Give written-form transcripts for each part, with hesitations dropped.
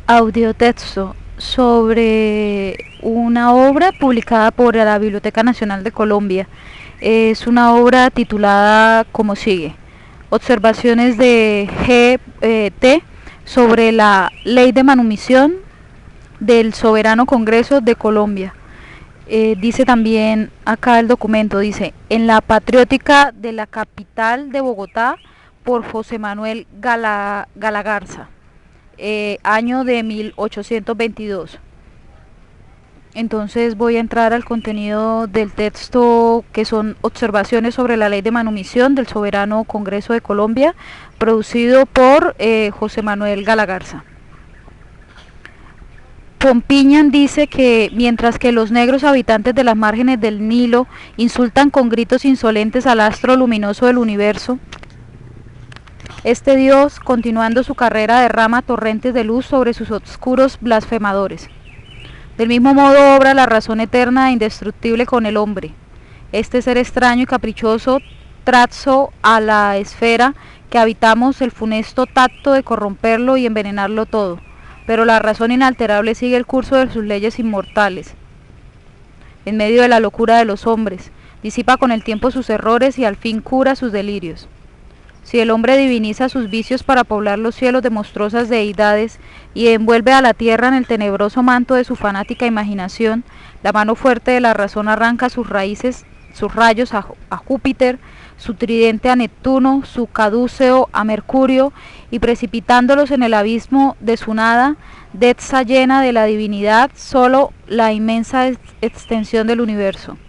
Audiotexto sobre una obra publicada por la Biblioteca Nacional de Colombia. Es una obra titulada como sigue: Observaciones de G.T. sobre la Ley de Manumisión del Soberano Congreso de Colombia. Dice también acá el documento, dice: en la Patriótica de la capital de Bogotá, por José Manuel Galagarza, año de 1822. Entonces voy a entrar al contenido del texto, que son observaciones sobre la ley de manumisión del Soberano Congreso de Colombia, producido por José Manuel Galagarza. Pompiñan dice que mientras que los negros habitantes de las márgenes del Nilo insultan con gritos insolentes al astro luminoso del universo, este dios, continuando su carrera, derrama torrentes de luz sobre sus oscuros blasfemadores. Del mismo modo obra la razón eterna e indestructible con el hombre. Este ser extraño y caprichoso trazo a la esfera que habitamos el funesto tacto de corromperlo y envenenarlo todo, pero la razón inalterable sigue el curso de sus leyes inmortales. En medio de la locura de los hombres, disipa con el tiempo sus errores y al fin cura sus delirios. Si el hombre diviniza sus vicios para poblar los cielos de monstruosas deidades y envuelve a la tierra en el tenebroso manto de su fanática imaginación, la mano fuerte de la razón arranca sus raíces, sus rayos a Júpiter, su tridente a Neptuno, su caduceo a Mercurio, y precipitándolos en el abismo de su nada, densa llena de la divinidad, solo la inmensa extensión del universo.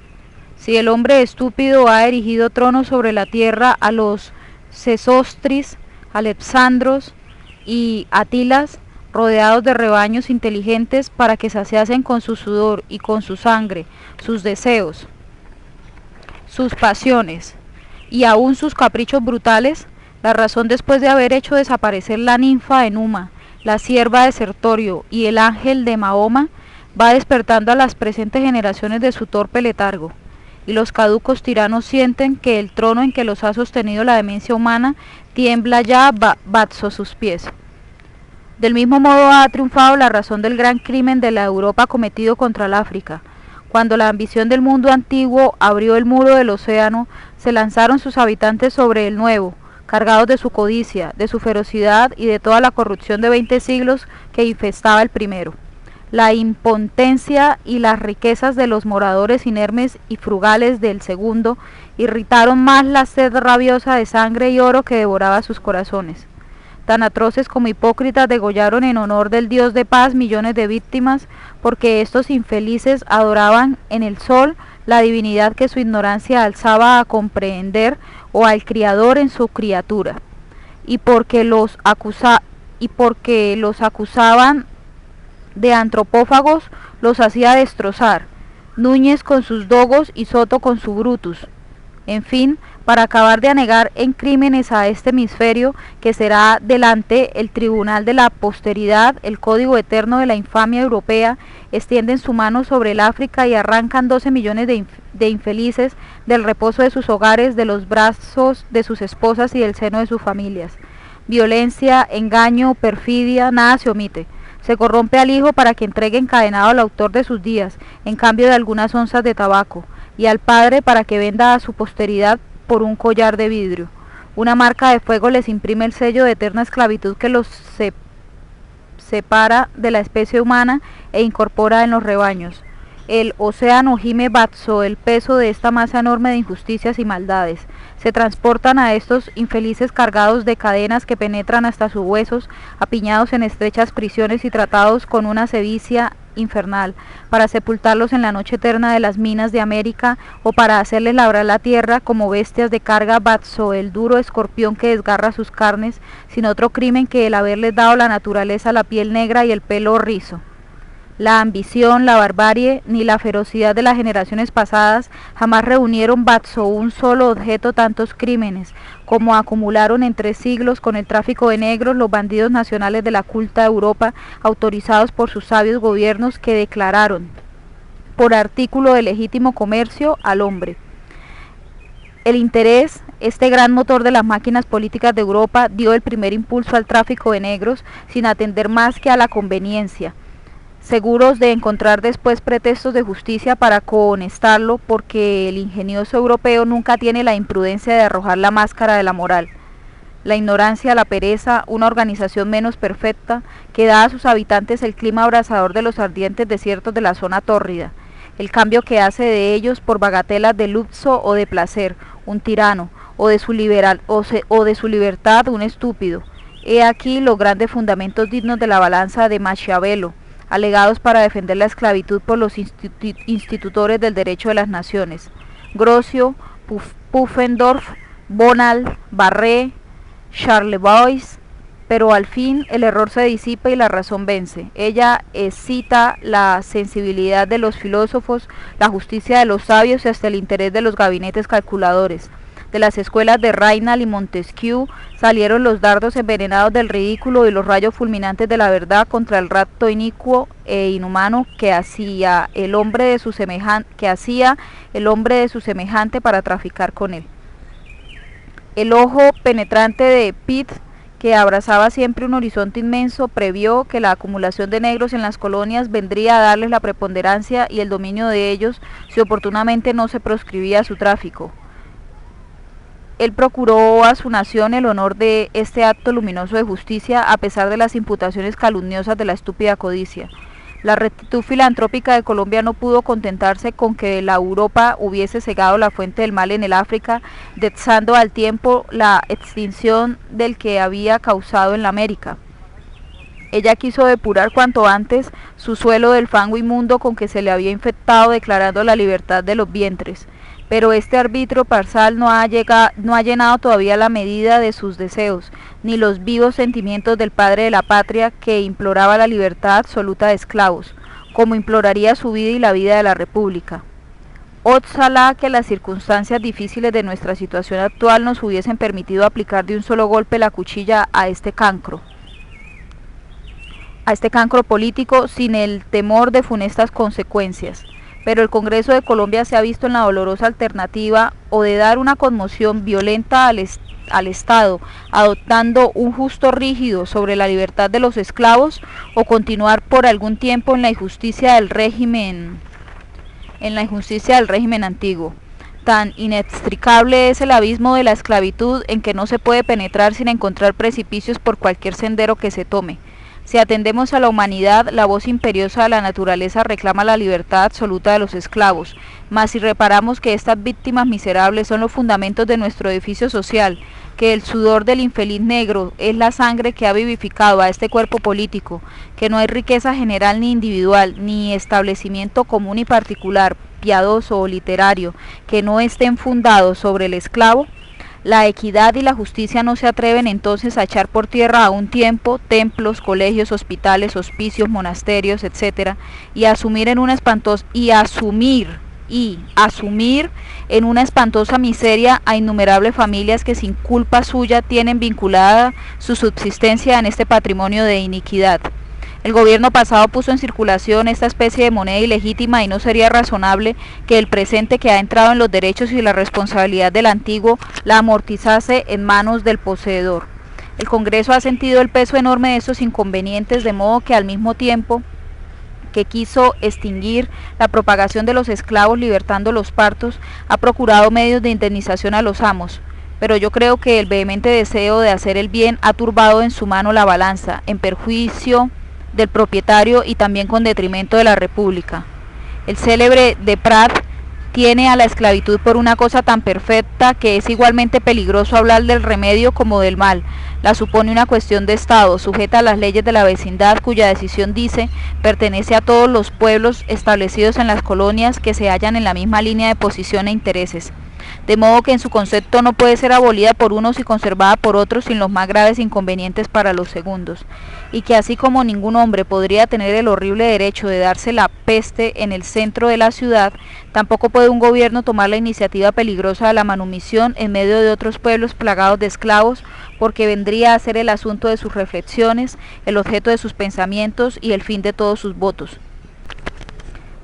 Si el hombre estúpido ha erigido tronos sobre la tierra a los Sesostris, Alexandros y Atilas, rodeados de rebaños inteligentes para que saciasen con su sudor y con su sangre sus deseos, sus pasiones y aún sus caprichos brutales, la razón, después de haber hecho desaparecer la ninfa Enuma, la sierva de Sertorio y el ángel de Mahoma, va despertando a las presentes generaciones de su torpe letargo. Y los caducos tiranos sienten que el trono en que los ha sostenido la demencia humana tiembla ya bajo sus pies. Del mismo modo ha triunfado la razón del gran crimen de la Europa cometido contra el África. Cuando la ambición del mundo antiguo abrió el muro del océano, se lanzaron sus habitantes sobre el nuevo, cargados de su codicia, de su ferocidad y de toda la corrupción de 20 siglos que infestaba el primero. La impotencia y las riquezas de los moradores inermes y frugales del segundo irritaron más la sed rabiosa de sangre y oro que devoraba sus corazones. Tan atroces como hipócritas degollaron en honor del Dios de paz millones de víctimas, porque estos infelices adoraban en el sol la divinidad que su ignorancia alzaba a comprehender, o al Criador en su criatura, y porque los acusaban de antropófagos, los hacía destrozar, Núñez con sus Dogos y Soto con su Brutus. En fin, para acabar de anegar en crímenes a este hemisferio, que será delante el tribunal de la posteridad, el código eterno de la infamia europea, extienden su mano sobre el África y arrancan 12 millones de infelices del reposo de sus hogares, de los brazos de sus esposas y del seno de sus familias. Violencia, engaño, perfidia, nada se omite. Se corrompe al hijo para que entregue encadenado al autor de sus días, en cambio de algunas onzas de tabaco, y al padre para que venda a su posteridad por un collar de vidrio. Una marca de fuego les imprime el sello de eterna esclavitud que los separa de la especie humana e incorpora en los rebaños. El océano gime bajo el peso de esta masa enorme de injusticias y maldades. Se transportan a estos infelices cargados de cadenas que penetran hasta sus huesos, apiñados en estrechas prisiones y tratados con una sevicia infernal, para sepultarlos en la noche eterna de las minas de América, o para hacerles labrar la tierra como bestias de carga bajo el duro escorpión que desgarra sus carnes, sin otro crimen que el haberles dado la naturaleza la piel negra y el pelo rizo. La ambición, la barbarie, ni la ferocidad de las generaciones pasadas jamás reunieron bajo un solo objeto tantos crímenes, como acumularon en 3 siglos con el tráfico de negros los bandidos nacionales de la culta Europa, autorizados por sus sabios gobiernos, que declararon por artículo de legítimo comercio al hombre. El interés, este gran motor de las máquinas políticas de Europa, dio el primer impulso al tráfico de negros sin atender más que a la conveniencia, seguros de encontrar después pretextos de justicia para cohonestarlo, porque el ingenioso europeo nunca tiene la imprudencia de arrojar la máscara de la moral. La ignorancia, la pereza, una organización menos perfecta, que da a sus habitantes el clima abrasador de los ardientes desiertos de la zona tórrida, el cambio que hace de ellos por bagatelas de lujo o de placer, un tirano, o de su libertad un estúpido. He aquí los grandes fundamentos dignos de la balanza de Machiavelo, alegados para defender la esclavitud por los institutores del derecho de las naciones: Grocio, Pufendorf, Bonald, Barré, Charlevoix. Pero al fin el error se disipa y la razón vence. Ella excita la sensibilidad de los filósofos, la justicia de los sabios y hasta el interés de los gabinetes calculadores. De las escuelas de Raynal y Montesquieu salieron los dardos envenenados del ridículo y los rayos fulminantes de la verdad contra el rapto inicuo e inhumano que hacía el hombre de su semejante para traficar con él. El ojo penetrante de Pitt, que abrazaba siempre un horizonte inmenso, previó que la acumulación de negros en las colonias vendría a darles la preponderancia y el dominio de ellos si oportunamente no se proscribía su tráfico. Él procuró a su nación el honor de este acto luminoso de justicia a pesar de las imputaciones calumniosas de la estúpida codicia. La rectitud filantrópica de Colombia no pudo contentarse con que la Europa hubiese cegado la fuente del mal en el África, deseando al tiempo la extinción del que había causado en la América. Ella quiso depurar cuanto antes su suelo del fango inmundo con que se le había infectado, declarando la libertad de los vientres. Pero este arbitrio parcial no ha llenado todavía la medida de sus deseos, ni los vivos sentimientos del padre de la patria que imploraba la libertad absoluta de esclavos, como imploraría su vida y la vida de la República. Ojalá que las circunstancias difíciles de nuestra situación actual nos hubiesen permitido aplicar de un solo golpe la cuchilla a este cancro político sin el temor de funestas consecuencias. Pero el Congreso de Colombia se ha visto en la dolorosa alternativa o de dar una conmoción violenta al Estado, adoptando un justo rígido sobre la libertad de los esclavos, o continuar por algún tiempo en la injusticia del régimen antiguo. Tan inextricable es el abismo de la esclavitud en que no se puede penetrar sin encontrar precipicios por cualquier sendero que se tome. Si atendemos a la humanidad, la voz imperiosa de la naturaleza reclama la libertad absoluta de los esclavos, mas si reparamos que estas víctimas miserables son los fundamentos de nuestro edificio social, que el sudor del infeliz negro es la sangre que ha vivificado a este cuerpo político, que no hay riqueza general ni individual, ni establecimiento común y particular, piadoso o literario, que no estén fundados sobre el esclavo, la equidad y la justicia no se atreven entonces a echar por tierra a un tiempo templos, colegios, hospitales, hospicios, monasterios, etcétera, y asumir en una espantosa miseria a innumerables familias que sin culpa suya tienen vinculada su subsistencia en este patrimonio de iniquidad. El gobierno pasado puso en circulación esta especie de moneda ilegítima y no sería razonable que el presente, que ha entrado en los derechos y la responsabilidad del antiguo, la amortizase en manos del poseedor. El Congreso ha sentido el peso enorme de estos inconvenientes, de modo que al mismo tiempo que quiso extinguir la propagación de los esclavos libertando los partos, ha procurado medios de indemnización a los amos. Pero yo creo que el vehemente deseo de hacer el bien ha turbado en su mano la balanza, en perjuicio del propietario y también con detrimento de la República. El célebre Deprat tiene a la esclavitud por una cosa tan perfecta que es igualmente peligroso hablar del remedio como del mal. La supone una cuestión de Estado, sujeta a las leyes de la vecindad, cuya decisión, dice, pertenece a todos los pueblos establecidos en las colonias que se hallan en la misma línea de posición e intereses. De modo que en su concepto no puede ser abolida por unos y conservada por otros sin los más graves inconvenientes para los segundos, y que así como ningún hombre podría tener el horrible derecho de darse la peste en el centro de la ciudad, tampoco puede un gobierno tomar la iniciativa peligrosa de la manumisión en medio de otros pueblos plagados de esclavos, porque vendría a ser el asunto de sus reflexiones, el objeto de sus pensamientos y el fin de todos sus votos.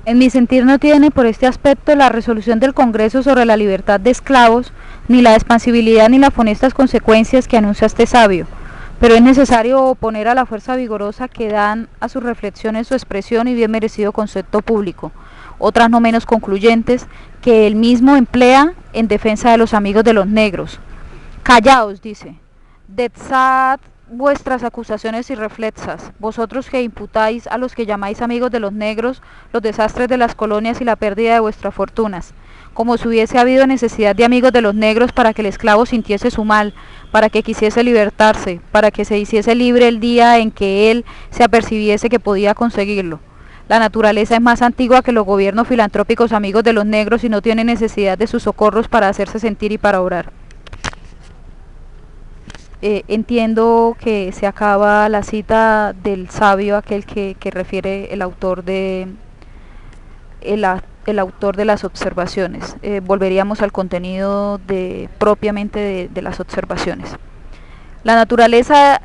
En mi sentir no tiene por este aspecto la resolución del Congreso sobre la libertad de esclavos ni la expansibilidad ni las funestas consecuencias que anuncia este sabio, pero es necesario oponer a la fuerza vigorosa que dan a sus reflexiones su expresión y bien merecido concepto público, otras no menos concluyentes, que él mismo emplea en defensa de los amigos de los negros. Callaos, dice, dezad vuestras acusaciones irreflexas, vosotros que imputáis a los que llamáis amigos de los negros los desastres de las colonias y la pérdida de vuestras fortunas, como si hubiese habido necesidad de amigos de los negros para que el esclavo sintiese su mal, para que quisiese libertarse, para que se hiciese libre el día en que él se apercibiese que podía conseguirlo. La naturaleza es más antigua que los gobiernos filantrópicos amigos de los negros y no tiene necesidad de sus socorros para hacerse sentir y para orar. Entiendo que se acaba la cita del sabio, aquel que refiere el autor de las observaciones. Volveríamos al contenido propiamente de las observaciones. La naturaleza,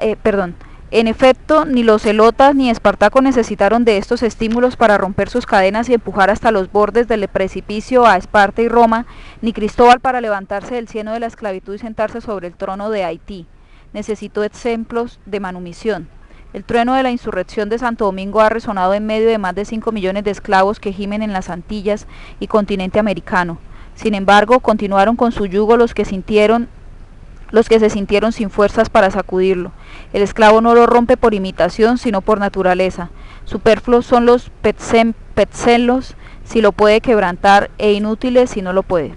en efecto, ni los celotas ni Espartaco necesitaron de estos estímulos para romper sus cadenas y empujar hasta los bordes del precipicio a Esparta y Roma, ni Cristóbal para levantarse del cieno de la esclavitud y sentarse sobre el trono de Haití. Necesitó ejemplos de manumisión. El trueno de la insurrección de Santo Domingo ha resonado en medio de más de 5 millones de esclavos que gimen en las Antillas y continente americano. Sin embargo, continuaron con su yugo los que se sintieron sin fuerzas para sacudirlo. El esclavo no lo rompe por imitación, sino por naturaleza. Superfluos son los petcelos si lo puede quebrantar, e inútiles si no lo puede.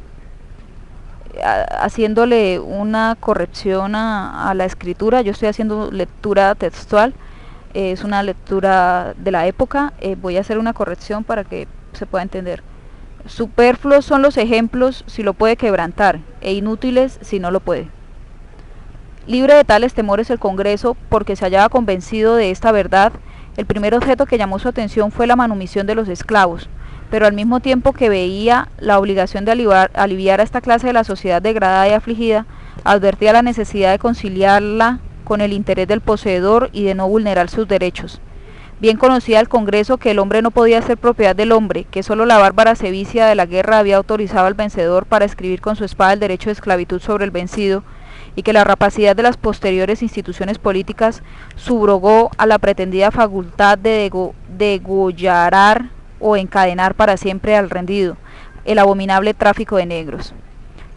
Haciéndole una corrección a la escritura, yo estoy haciendo lectura textual, es una lectura de la época, voy a hacer una corrección para que se pueda entender. Superfluos son los ejemplos si lo puede quebrantar, e inútiles si no lo puede. Libre de tales temores el Congreso, porque se hallaba convencido de esta verdad, el primer objeto que llamó su atención fue la manumisión de los esclavos, pero al mismo tiempo que veía la obligación de aliviar a esta clase de la sociedad degradada y afligida, advertía la necesidad de conciliarla con el interés del poseedor y de no vulnerar sus derechos. Bien conocía el Congreso que el hombre no podía ser propiedad del hombre, que solo la bárbara sevicia de la guerra había autorizado al vencedor para escribir con su espada el derecho de esclavitud sobre el vencido, y que la rapacidad de las posteriores instituciones políticas subrogó a la pretendida facultad de degollar o encadenar para siempre al rendido, el abominable tráfico de negros.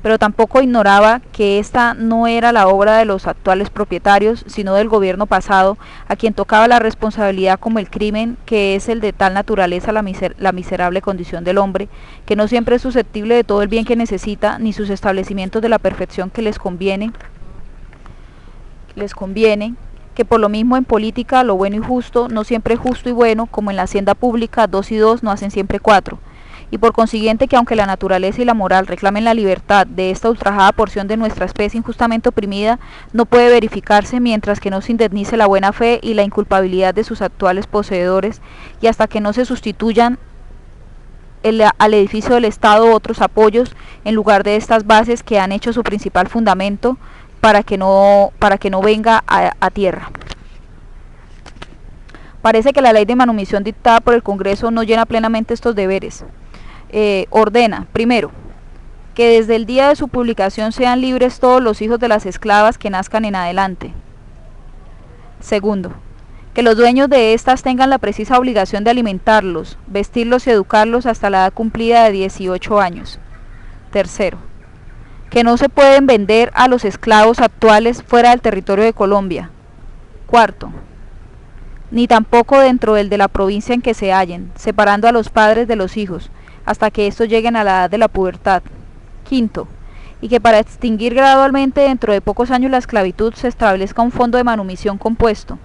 Pero tampoco ignoraba que esta no era la obra de los actuales propietarios, sino del gobierno pasado, a quien tocaba la responsabilidad como el crimen que es el de tal naturaleza la miserable condición del hombre, que no siempre es susceptible de todo el bien que necesita, ni sus establecimientos de la perfección que les conviene, que por lo mismo en política lo bueno y justo no siempre es justo y bueno, como en la hacienda pública 2 y 2 no hacen siempre 4, y por consiguiente que aunque la naturaleza y la moral reclamen la libertad de esta ultrajada porción de nuestra especie injustamente oprimida, no puede verificarse mientras que no se indemnice la buena fe y la inculpabilidad de sus actuales poseedores, y hasta que no se sustituyan al edificio del Estado otros apoyos en lugar de estas bases que han hecho su principal fundamento, para que no venga a tierra. Parece que la ley de manumisión dictada por el Congreso no llena plenamente estos deberes. Ordena, primero, que desde el día de su publicación sean libres todos los hijos de las esclavas que nazcan en adelante. Segundo, que los dueños de estas tengan la precisa obligación de alimentarlos, vestirlos y educarlos hasta la edad cumplida de 18 años. Tercero, que no se pueden vender a los esclavos actuales fuera del territorio de Colombia. Cuarto, ni tampoco dentro del de la provincia en que se hallen, separando a los padres de los hijos, hasta que estos lleguen a la edad de la pubertad. Quinto, y que para extinguir gradualmente dentro de pocos años la esclavitud se establezca un fondo de manumisión compuesto.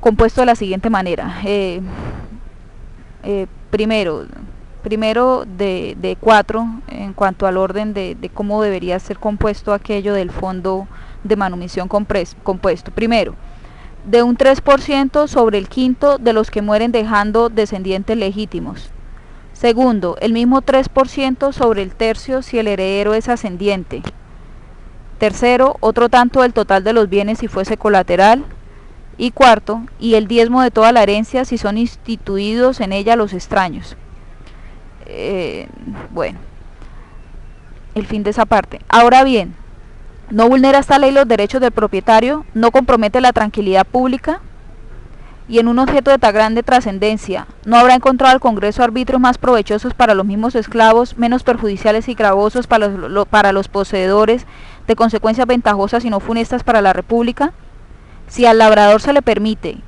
Compuesto de la siguiente manera. Primero de 4 en cuanto al orden de cómo debería ser compuesto aquello del fondo de manumisión compuesto. Primero, de un 3% sobre el quinto de los que mueren dejando descendientes legítimos. Segundo, el mismo 3% sobre el tercio si el heredero es ascendiente. Tercero, otro tanto del total de los bienes si fuese colateral. Y cuarto, y el diezmo de toda la herencia si son instituidos en ella los extraños. Bueno, el fin de esa parte. Ahora bien, no vulnera esta ley los derechos del propietario, no compromete la tranquilidad pública, y en un objeto de tan grande trascendencia, ¿no habrá encontrado el Congreso arbitrios más provechosos para los mismos esclavos, menos perjudiciales y gravosos para los poseedores, de consecuencias ventajosas y no funestas para la República? Si al labrador se le permite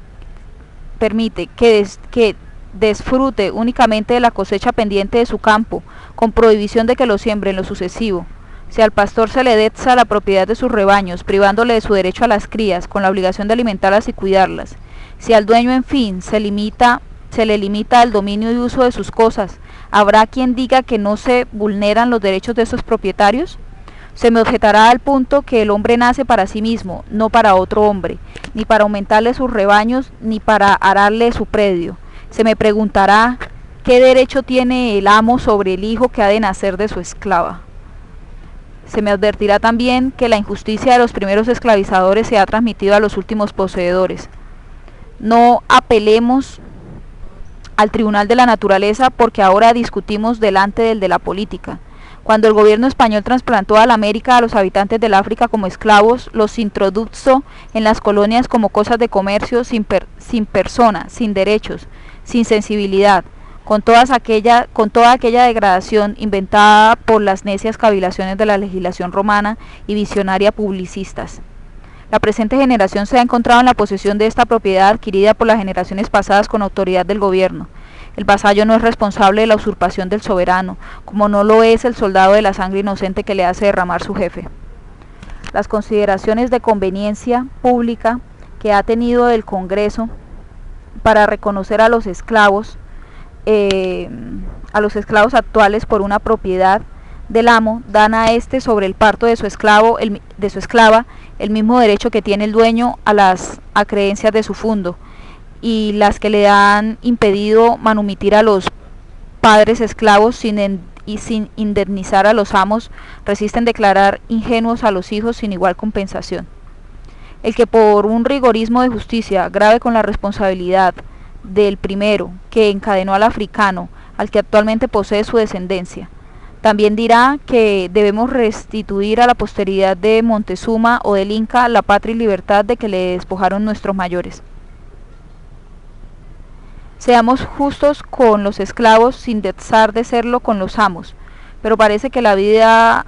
que disfrute únicamente de la cosecha pendiente de su campo, con prohibición de que lo siembre en lo sucesivo, si al pastor se le dexa la propiedad de sus rebaños, privándole de su derecho a las crías, con la obligación de alimentarlas y cuidarlas, si al dueño, en fin, se le limita el dominio y uso de sus cosas, ¿habrá quien diga que no se vulneran los derechos de esos propietarios? Se me objetará al punto que el hombre nace para sí mismo, no para otro hombre, ni para aumentarle sus rebaños, ni para ararle su predio. Se me preguntará, ¿qué derecho tiene el amo sobre el hijo que ha de nacer de su esclava? Se me advertirá también que la injusticia de los primeros esclavizadores se ha transmitido a los últimos poseedores. No apelemos al tribunal de la naturaleza, porque ahora discutimos delante del de la política. Cuando el gobierno español trasplantó a la América a los habitantes del África como esclavos, los introdujo en las colonias como cosas de comercio, sin persona, sin derechos, sin sensibilidad, con toda aquella degradación inventada por las necias cavilaciones de la legislación romana y visionaria publicistas. La presente generación se ha encontrado en la posesión de esta propiedad adquirida por las generaciones pasadas con autoridad del gobierno. El vasallo no es responsable de la usurpación del soberano, como no lo es el soldado de la sangre inocente que le hace derramar su jefe. Las consideraciones de conveniencia pública que ha tenido el Congreso para reconocer a los esclavos actuales por una propiedad del amo, dan a éste sobre el parto de su esclava el mismo derecho que tiene el dueño a las acreencias de su fundo, y las que le han impedido manumitir a los padres esclavos sin indemnizar a los amos, resisten declarar ingenuos a los hijos sin igual compensación. El que por un rigorismo de justicia grave con la responsabilidad del primero que encadenó al africano, al que actualmente posee su descendencia, también dirá que debemos restituir a la posteridad de Montezuma o del Inca la patria y libertad de que le despojaron nuestros mayores. Seamos justos con los esclavos sin dejar de serlo con los amos, pero parece que la viva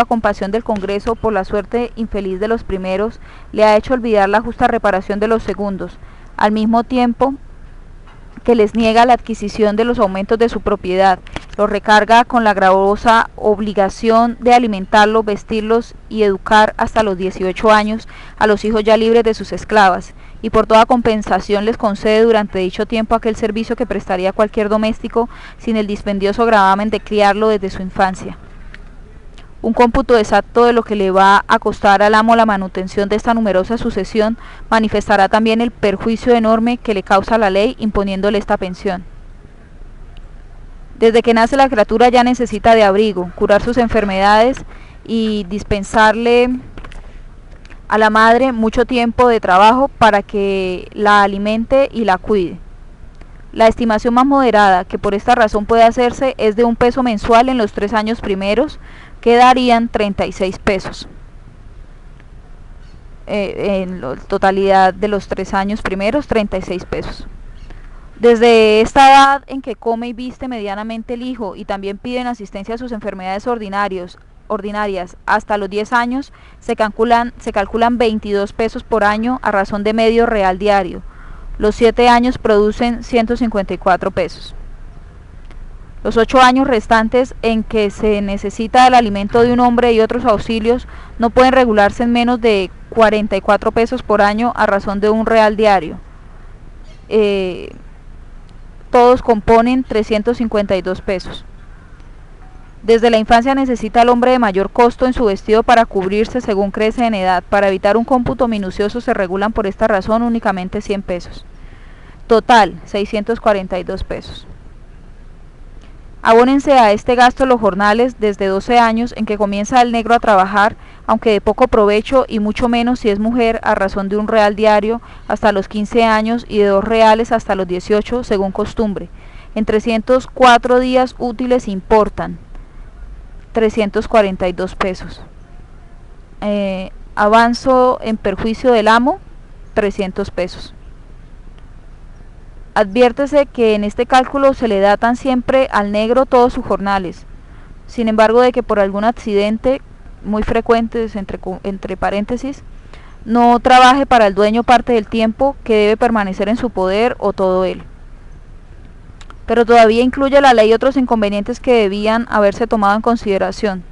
compasión del Congreso por la suerte infeliz de los primeros le ha hecho olvidar la justa reparación de los segundos, al mismo tiempo que les niega la adquisición de los aumentos de su propiedad, los recarga con la gravosa obligación de alimentarlos, vestirlos y educar hasta los 18 años a los hijos ya libres de sus esclavas, y por toda compensación les concede durante dicho tiempo aquel servicio que prestaría cualquier doméstico sin el dispendioso gravamen de criarlo desde su infancia. Un cómputo exacto de lo que le va a costar al amo la manutención de esta numerosa sucesión manifestará también el perjuicio enorme que le causa la ley imponiéndole esta pensión. Desde que nace la criatura ya necesita de abrigo, curar sus enfermedades y dispensarle a la madre mucho tiempo de trabajo para que la alimente y la cuide. La estimación más moderada que por esta razón puede hacerse es de 1 peso mensual en los 3 años primeros, que darían 36 pesos. En la totalidad de los 3 años primeros, 36 pesos. Desde esta edad en que come y viste medianamente el hijo y también piden asistencia a sus enfermedades ordinarias hasta los 10 años, se calculan 22 pesos por año a razón de medio real diario. Los 7 años producen 154 pesos. Los 8 años restantes en que se necesita el alimento de un hombre y otros auxilios no pueden regularse en menos de 44 pesos por año a razón de 1 real diario. Todos componen 352 pesos. Desde la infancia necesita el hombre de mayor costo en su vestido para cubrirse según crece en edad. Para evitar un cómputo minucioso se regulan por esta razón únicamente 100 pesos. Total, 642 pesos. Abónense a este gasto los jornales desde 12 años en que comienza el negro a trabajar, aunque de poco provecho, y mucho menos si es mujer, a razón de 1 real diario hasta los 15 años y de 2 reales hasta los 18 según costumbre. En 304 días útiles importan 342 pesos. Avanzo en perjuicio del amo, 300 pesos. Adviértese que en este cálculo se le datan siempre al negro todos sus jornales. Sin embargo, de que por algún accidente, muy frecuente entre paréntesis, no trabaje para el dueño parte del tiempo que debe permanecer en su poder o todo él. Pero todavía incluye la ley otros inconvenientes que debían haberse tomado en consideración.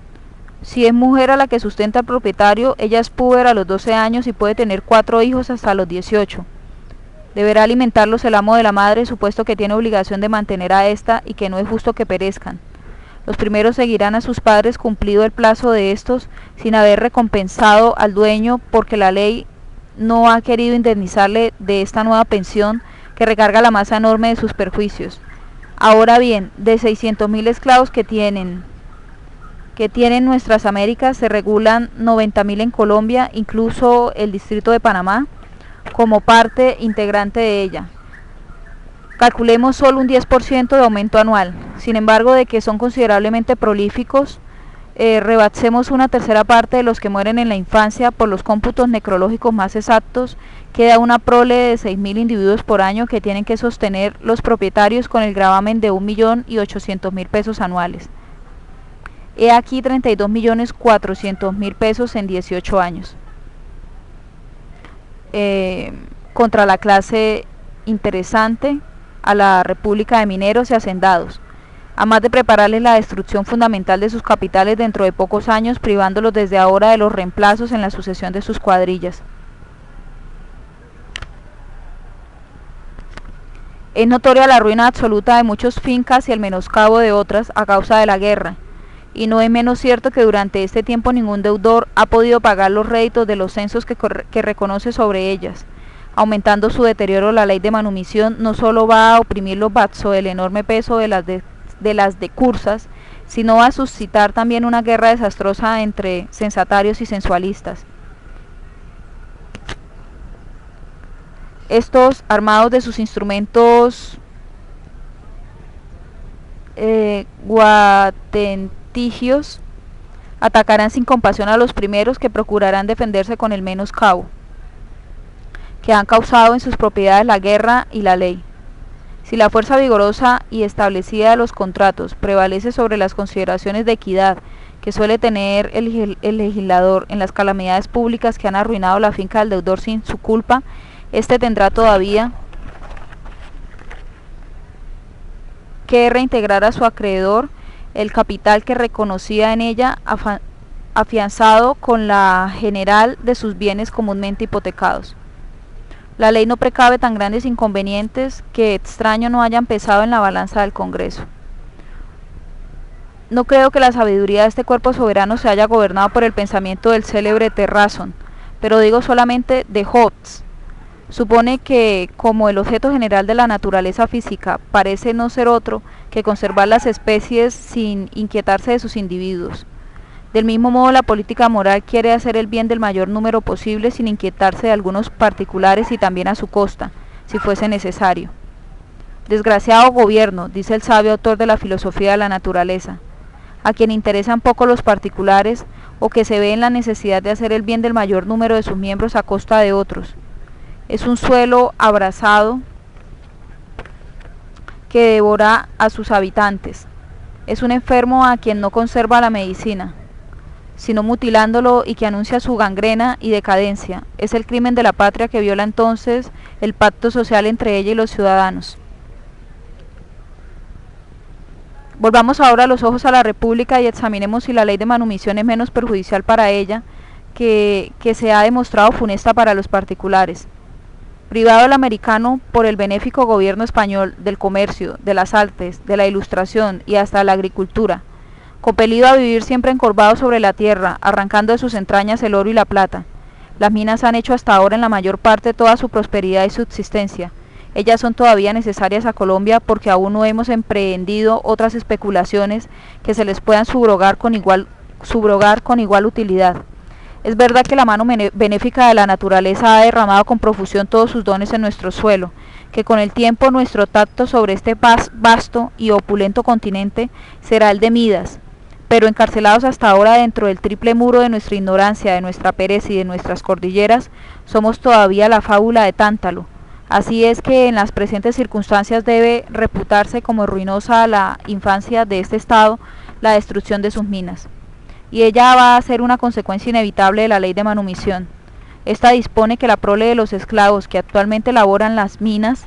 Si es mujer a la que sustenta el propietario, ella es puber a los 12 años y puede tener 4 hijos hasta los 18. Deberá alimentarlos el amo de la madre, supuesto que tiene obligación de mantener a ésta y que no es justo que perezcan. Los primeros seguirán a sus padres cumplido el plazo de estos, sin haber recompensado al dueño, porque la ley no ha querido indemnizarle de esta nueva pensión que recarga la masa enorme de sus perjuicios. Ahora bien, de 600.000 esclavos que tienen nuestras Américas, se regulan 90.000 en Colombia, incluso el Distrito de Panamá, como parte integrante de ella. Calculemos solo un 10% de aumento anual. Sin embargo, de que son considerablemente prolíficos, rebasemos una tercera parte de los que mueren en la infancia. Por los cómputos necrológicos más exactos, queda una prole de 6.000 individuos por año que tienen que sostener los propietarios con el gravamen de 1.800.000 pesos anuales. He aquí 32.400.000 pesos en 18 años. Contra la clase interesante, a la República de Mineros y Hacendados, a más de prepararles la destrucción fundamental de sus capitales dentro de pocos años, privándolos desde ahora de los reemplazos en la sucesión de sus cuadrillas. Es notoria la ruina absoluta de muchas fincas y el menoscabo de otras a causa de la guerra, y no es menos cierto que durante este tiempo ningún deudor ha podido pagar los réditos de los censos que reconoce sobre ellas. Aumentando su deterioro, la ley de manumisión no solo va a oprimir los bazo del enorme peso de las decursas, sino va a suscitar también una guerra desastrosa entre censatarios y sensualistas. Estos, armados de sus instrumentos guatentigios, atacarán sin compasión a los primeros, que procurarán defenderse con el menoscabo que han causado en sus propiedades la guerra y la ley. Si la fuerza vigorosa y establecida de los contratos prevalece sobre las consideraciones de equidad que suele tener el legislador en las calamidades públicas que han arruinado la finca del deudor sin su culpa, éste tendrá todavía que reintegrar a su acreedor el capital que reconocía en ella, afianzado con la general de sus bienes comúnmente hipotecados. La ley no precave tan grandes inconvenientes que extraño no hayan pesado en la balanza del Congreso. No creo que la sabiduría de este cuerpo soberano se haya gobernado por el pensamiento del célebre Terrasson, pero digo solamente de Hobbes. Supone que, como el objeto general de la naturaleza física parece no ser otro que conservar las especies sin inquietarse de sus individuos, del mismo modo la política moral quiere hacer el bien del mayor número posible sin inquietarse de algunos particulares y también a su costa, si fuese necesario. Desgraciado gobierno, dice el sabio autor de la filosofía de la naturaleza, a quien interesan poco los particulares o que se ve en la necesidad de hacer el bien del mayor número de sus miembros a costa de otros. Es un suelo abrasado que devora a sus habitantes. Es un enfermo a quien no conserva la medicina, sino mutilándolo, y que anuncia su gangrena y decadencia. Es el crimen de la patria que viola entonces el pacto social entre ella y los ciudadanos. Volvamos ahora los ojos a la República y examinemos si la ley de manumisión es menos perjudicial para ella que se ha demostrado funesta para los particulares. Privado el americano por el benéfico gobierno español del comercio, de las artes, de la ilustración y hasta la agricultura, compelido a vivir siempre encorvado sobre la tierra, arrancando de sus entrañas el oro y la plata. Las minas han hecho hasta ahora en la mayor parte toda su prosperidad y subsistencia. Ellas son todavía necesarias a Colombia porque aún no hemos emprendido otras especulaciones que se les puedan subrogar con igual utilidad. Es verdad que la mano benéfica de la naturaleza ha derramado con profusión todos sus dones en nuestro suelo, que con el tiempo nuestro tacto sobre este vasto y opulento continente será el de Midas, pero encarcelados hasta ahora dentro del triple muro de nuestra ignorancia, de nuestra pereza y de nuestras cordilleras, somos todavía la fábula de Tántalo. Así es que en las presentes circunstancias debe reputarse como ruinosa a la infancia de este estado la destrucción de sus minas. Y ella va a ser una consecuencia inevitable de la ley de manumisión. Esta dispone que la prole de los esclavos que actualmente laborean las minas,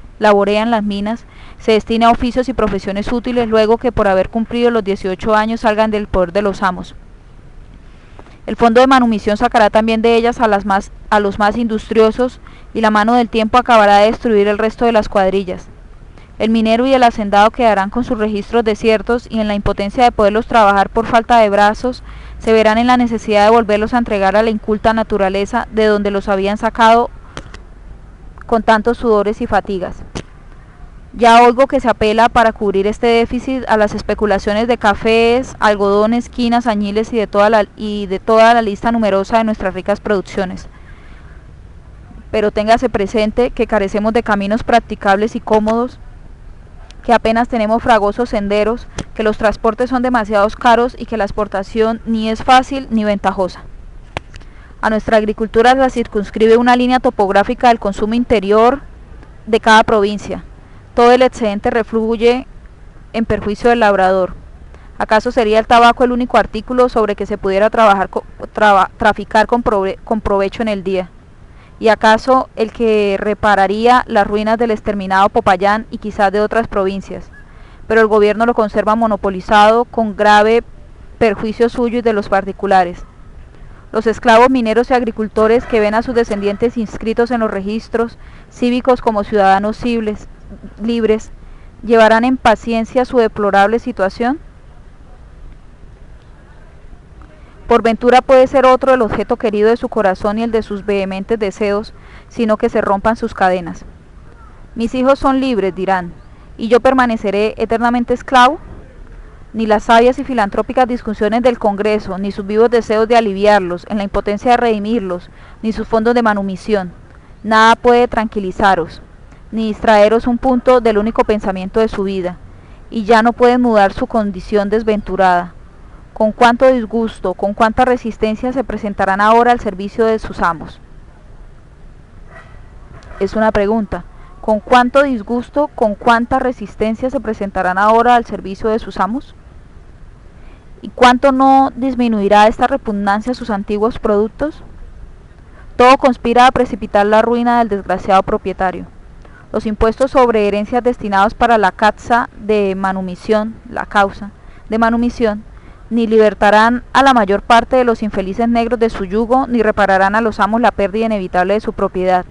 se destine a oficios y profesiones útiles luego que por haber cumplido los 18 años salgan del poder de los amos. El fondo de manumisión sacará también de ellas a los más industriosos y la mano del tiempo acabará de destruir el resto de las cuadrillas. El minero y el hacendado quedarán con sus registros desiertos y en la impotencia de poderlos trabajar por falta de brazos, se verán en la necesidad de volverlos a entregar a la inculta naturaleza de donde los habían sacado con tantos sudores y fatigas. Ya oigo que se apela para cubrir este déficit a las especulaciones de cafés, algodones, quinas, añiles y de toda la lista numerosa de nuestras ricas producciones. Pero téngase presente que carecemos de caminos practicables y cómodos, que apenas tenemos fragosos senderos, que los transportes son demasiado caros y que la exportación ni es fácil ni ventajosa. A nuestra agricultura la circunscribe una línea topográfica del consumo interior de cada provincia. Todo el excedente refluye en perjuicio del labrador. ¿Acaso sería el tabaco el único artículo sobre que se pudiera traficar con provecho en el día? ¿Y acaso el que repararía las ruinas del exterminado Popayán y quizás de otras provincias? Pero el gobierno lo conserva monopolizado con grave perjuicio suyo y de los particulares. Los esclavos mineros y agricultores que ven a sus descendientes inscritos en los registros cívicos como ciudadanos libres, ¿llevarán en paciencia su deplorable situación? Por ventura puede ser otro el objeto querido de su corazón y el de sus vehementes deseos, sino que se rompan sus cadenas. Mis hijos son libres, dirán, ¿y yo permaneceré eternamente esclavo? Ni las sabias y filantrópicas discusiones del Congreso, ni sus vivos deseos de aliviarlos, en la impotencia de redimirlos, ni sus fondos de manumisión. Nada puede tranquilizaros, ni distraeros un punto del único pensamiento de su vida, y ya no pueden mudar su condición desventurada. Con cuánto disgusto, con cuánta resistencia se presentarán ahora al servicio de sus amos. Es una pregunta. ¿Con cuánto disgusto, con cuánta resistencia se presentarán ahora al servicio de sus amos? ¿Y cuánto no disminuirá esta repugnancia a sus antiguos productos? Todo conspira a precipitar la ruina del desgraciado propietario. Los impuestos sobre herencias destinados para la causa de manumisión, ni libertarán a la mayor parte de los infelices negros de su yugo, ni repararán a los amos la pérdida inevitable de su propiedad.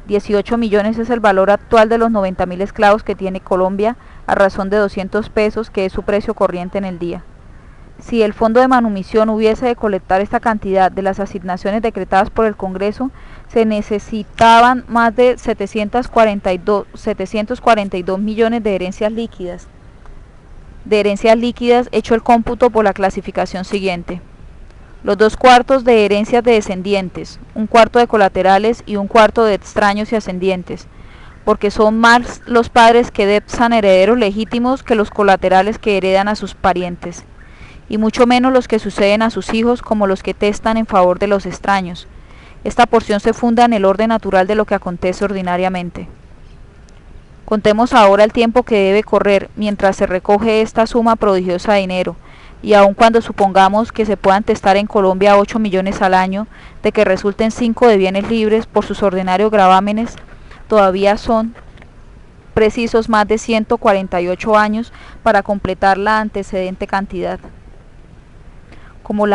18 millones es el valor actual de los 90.000 esclavos que tiene Colombia, a razón de 200 pesos, que es su precio corriente en el día. Si el fondo de manumisión hubiese de colectar esta cantidad de las asignaciones decretadas por el Congreso, se necesitaban más de 742 millones de herencias líquidas. Hecho el cómputo por la clasificación siguiente: los 2/4 de herencias de descendientes, 1/4 de colaterales y 1/4 de extraños y ascendientes, porque son más los padres que depsan herederos legítimos que los colaterales que heredan a sus parientes, y mucho menos los que suceden a sus hijos como los que testan en favor de los extraños. Esta porción se funda en el orden natural de lo que acontece ordinariamente. Contemos ahora el tiempo que debe correr mientras se recoge esta suma prodigiosa de dinero, y aun cuando supongamos que se puedan testar en Colombia 8 millones al año, de que resulten 5 de bienes libres por sus ordinarios gravámenes, todavía son precisos más de 148 años para completar la antecedente cantidad. Como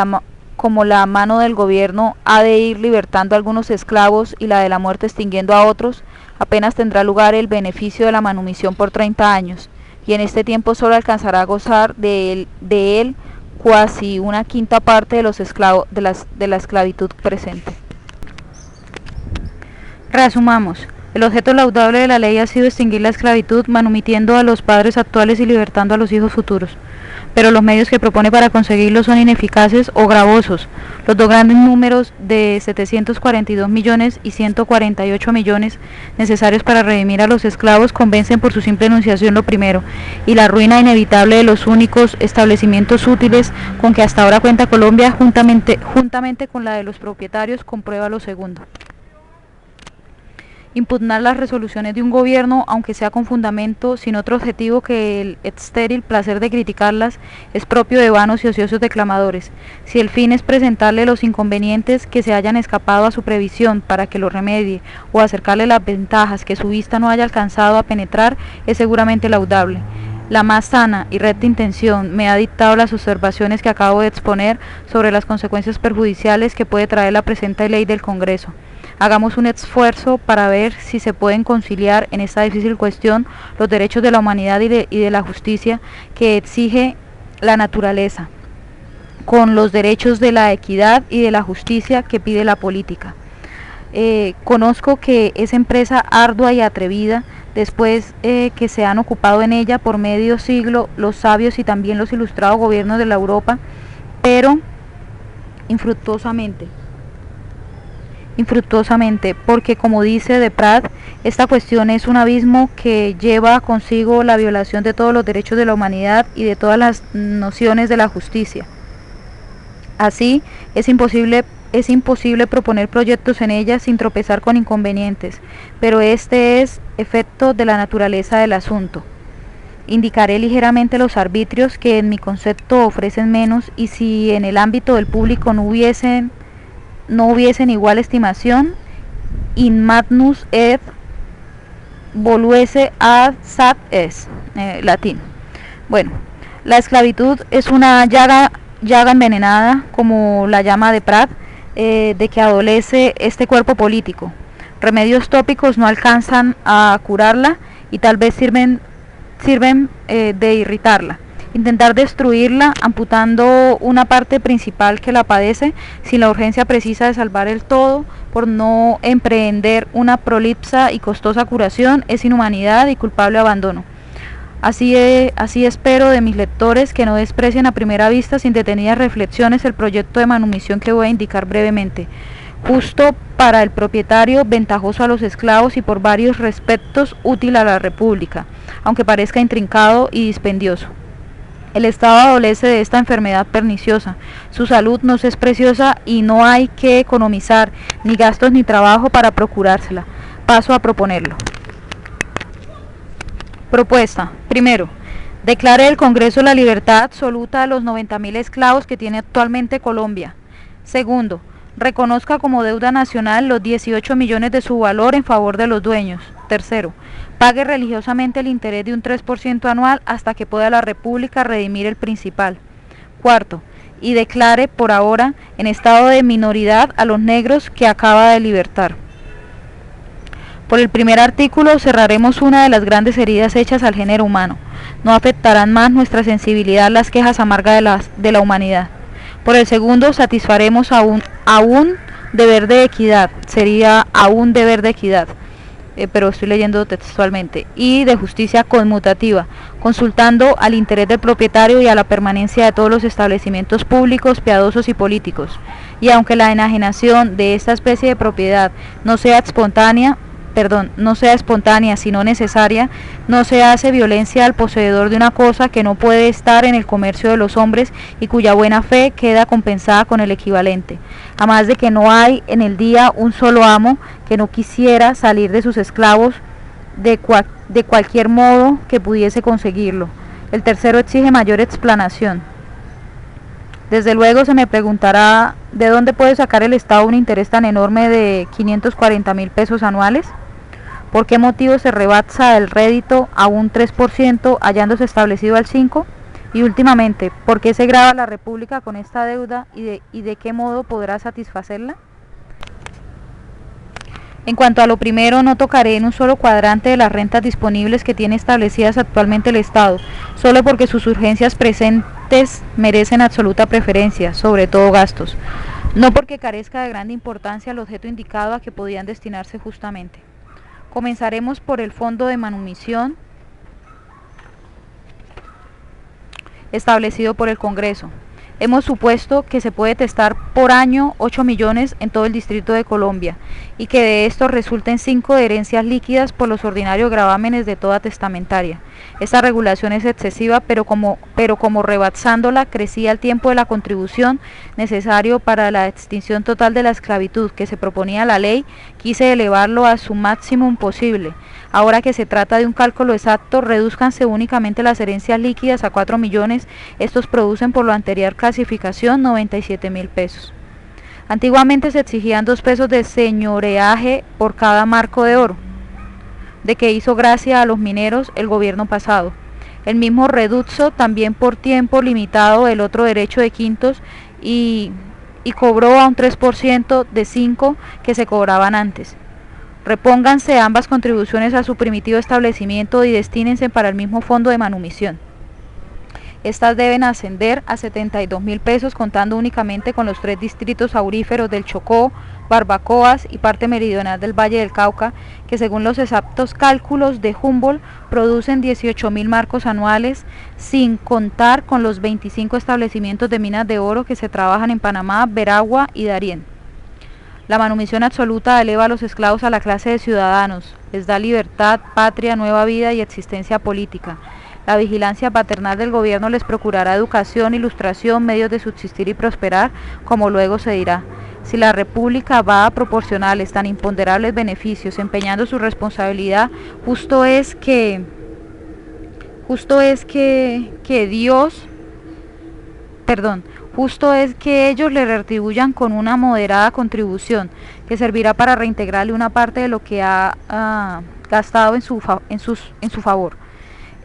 la mano del gobierno ha de ir libertando a algunos esclavos y la de la muerte extinguiendo a otros, apenas tendrá lugar el beneficio de la manumisión por 30 años, y en este tiempo solo alcanzará a gozar de él cuasi una quinta parte de los esclavos de la esclavitud presente. Resumamos. El objeto laudable de la ley ha sido extinguir la esclavitud, manumitiendo a los padres actuales y libertando a los hijos futuros. Pero los medios que propone para conseguirlo son ineficaces o gravosos. Los dos grandes números de 742 millones y 148 millones necesarios para redimir a los esclavos convencen por su simple enunciación lo primero, y la ruina inevitable de los únicos establecimientos útiles con que hasta ahora cuenta Colombia, juntamente con la de los propietarios, comprueba lo segundo. Impugnar las resoluciones de un gobierno, aunque sea con fundamento, sin otro objetivo que el estéril placer de criticarlas, es propio de vanos y ociosos declamadores. Si el fin es presentarle los inconvenientes que se hayan escapado a su previsión para que lo remedie, o acercarle las ventajas que su vista no haya alcanzado a penetrar, es seguramente laudable. La más sana y recta intención me ha dictado las observaciones que acabo de exponer sobre las consecuencias perjudiciales que puede traer la presente ley del Congreso. Hagamos un esfuerzo para ver si se pueden conciliar en esta difícil cuestión los derechos de la humanidad y de la justicia que exige la naturaleza, con los derechos de la equidad y de la justicia que pide la política. Conozco que es empresa ardua y atrevida, después que se han ocupado en ella por medio siglo los sabios y también los ilustrados gobiernos de la Europa, pero infructuosamente, porque como dice Deprat, esta cuestión es un abismo que lleva consigo la violación de todos los derechos de la humanidad y de todas las nociones de la justicia. Así, es imposible proponer proyectos en ella sin tropezar con inconvenientes, pero este es efecto de la naturaleza del asunto. Indicaré ligeramente los arbitrios que en mi concepto ofrecen menos, y si en el ámbito del público no hubiesen igual estimación, in magnus et voluese ad sat es, latín. Bueno, la esclavitud es una llaga envenenada, como la llama Deprat, de que adolece este cuerpo político. Remedios tópicos no alcanzan a curarla y tal vez sirven de irritarla. Intentar destruirla amputando una parte principal que la padece sin la urgencia precisa de salvar el todo por no emprender una prolipsa y costosa curación es inhumanidad y culpable abandono. Así espero de mis lectores que no desprecien a primera vista sin detenidas reflexiones el proyecto de manumisión que voy a indicar brevemente. Justo para el propietario, ventajoso a los esclavos y por varios respectos útil a la República, aunque parezca intrincado y dispendioso. El Estado adolece de esta enfermedad perniciosa, su salud nos es preciosa y no hay que economizar ni gastos ni trabajo para procurársela. Paso a proponerlo. Propuesta. Primero, declare el Congreso la libertad absoluta de los 90.000 esclavos que tiene actualmente Colombia. Segundo, reconozca como deuda nacional los 18 millones de su valor en favor de los dueños. Tercero, pague religiosamente el interés de un 3% anual hasta que pueda la República redimir el principal. Cuarto, y declare por ahora en estado de minoridad a los negros que acaba de libertar. Por el primer artículo cerraremos una de las grandes heridas hechas al género humano. No afectarán más nuestra sensibilidad las quejas amargas de la humanidad. Por el segundo satisfaremos a un deber de equidad, sería a un deber de equidad, pero estoy leyendo textualmente, y de justicia conmutativa, consultando al interés del propietario y a la permanencia de todos los establecimientos públicos, piadosos y políticos. Y aunque la enajenación de esta especie de propiedad no sea espontánea sino necesaria, no se hace violencia al poseedor de una cosa que no puede estar en el comercio de los hombres y cuya buena fe queda compensada con el equivalente. A más de que no hay en el día un solo amo que no quisiera salir de sus esclavos de cualquier modo que pudiese conseguirlo. El tercero exige mayor explanación. Desde luego se me preguntará, ¿de dónde puede sacar el Estado un interés tan enorme de 540.000 pesos anuales? ¿Por qué motivo se rebasa el rédito a un 3% hallándose establecido al 5%? Y últimamente, ¿por qué se grava la República con esta deuda y de qué modo podrá satisfacerla? En cuanto a lo primero, no tocaré en un solo cuadrante de las rentas disponibles que tiene establecidas actualmente el Estado, solo porque sus urgencias presentes merecen absoluta preferencia, sobre todo gastos, no porque carezca de grande importancia el objeto indicado a que podían destinarse justamente. Comenzaremos por el fondo de manumisión establecido por el Congreso. Hemos supuesto que se puede testar por año 8 millones en todo el Distrito de Colombia y que de estos resulten 5 de herencias líquidas por los ordinarios gravámenes de toda testamentaria. Esta regulación es excesiva, pero como rebasándola crecía el tiempo de la contribución necesario para la extinción total de la esclavitud que se proponía la ley, quise elevarlo a su máximo posible. Ahora que se trata de un cálculo exacto, redúzcanse únicamente las herencias líquidas a 4 millones. Estos producen por lo anterior clasificación 97.000 pesos. Antiguamente se exigían 2 pesos de señoreaje por cada marco de oro, de que hizo gracia a los mineros el gobierno pasado. El mismo reduzo también por tiempo limitado el otro derecho de quintos y cobró a un 3% de 5 que se cobraban antes. Repónganse ambas contribuciones a su primitivo establecimiento y destínense para el mismo fondo de manumisión. Estas deben ascender a 72.000 pesos, contando únicamente con los 3 distritos auríferos del Chocó, Barbacoas y parte meridional del Valle del Cauca, que según los exactos cálculos de Humboldt producen 18.000 marcos anuales, sin contar con los 25 establecimientos de minas de oro que se trabajan en Panamá, Veragua y Darién. La manumisión absoluta eleva a los esclavos a la clase de ciudadanos, les da libertad, patria, nueva vida y existencia política. La vigilancia paternal del gobierno les procurará educación, ilustración, medios de subsistir y prosperar, como luego se dirá. Si la República va a proporcionarles tan imponderables beneficios, empeñando su responsabilidad, justo es que ellos le retribuyan con una moderada contribución, que servirá para reintegrarle una parte de lo que ha gastado en su favor.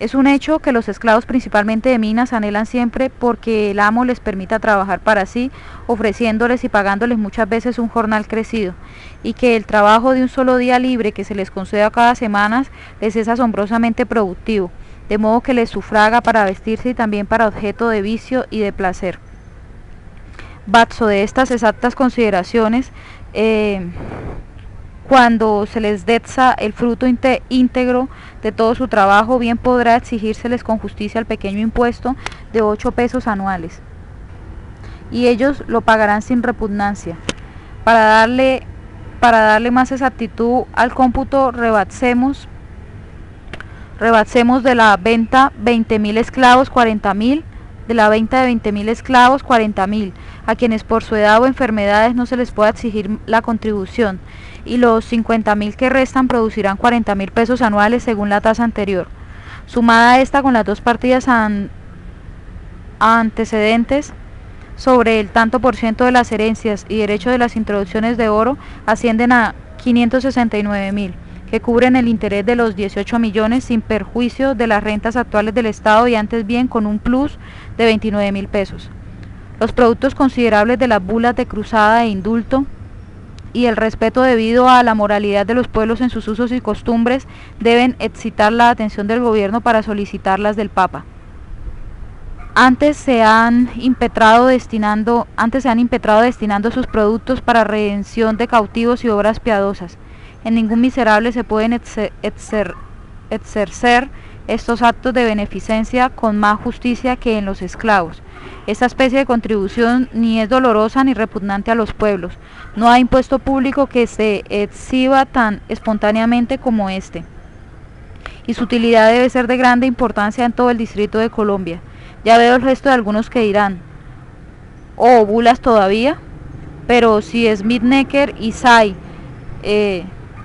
Es un hecho que los esclavos, principalmente de minas, anhelan siempre porque el amo les permita trabajar para sí, ofreciéndoles y pagándoles muchas veces un jornal crecido, y que el trabajo de un solo día libre que se les conceda cada semana les es asombrosamente productivo, de modo que les sufraga para vestirse y también para objeto de vicio y de placer. Bazo de estas exactas consideraciones, cuando se les deza el fruto íntegro de todo su trabajo, bien podrá exigírseles con justicia el pequeño impuesto de 8 pesos anuales, y ellos lo pagarán sin repugnancia. Para darle más exactitud al cómputo, rebasemos de la venta 20.000 esclavos 40.000, de la venta de 20.000 esclavos 40.000, a quienes por su edad o enfermedades no se les pueda exigir la contribución, y los 50.000 que restan producirán 40.000 pesos anuales según la tasa anterior. Sumada esta con las 2 partidas antecedentes sobre el tanto por ciento de las herencias y derecho de las introducciones de oro, ascienden a 569.000, que cubren el interés de los 18 millones sin perjuicio de las rentas actuales del Estado, y antes bien con un plus de 29.000 pesos. Los productos considerables de las bulas de cruzada e indulto y el respeto debido a la moralidad de los pueblos en sus usos y costumbres deben excitar la atención del gobierno para solicitarlas del Papa. Antes se han impetrado destinando sus productos para redención de cautivos y obras piadosas. En ningún miserable se pueden exercer estos actos de beneficencia con más justicia que en los esclavos. Esta especie de contribución ni es dolorosa ni repugnante a los pueblos. No hay impuesto público que se exhiba tan espontáneamente como este, y su utilidad debe ser de grande importancia en todo el Distrito de Colombia. Ya veo el gesto de algunos que dirán: oh, bulas todavía, pero si Smitnecker y Say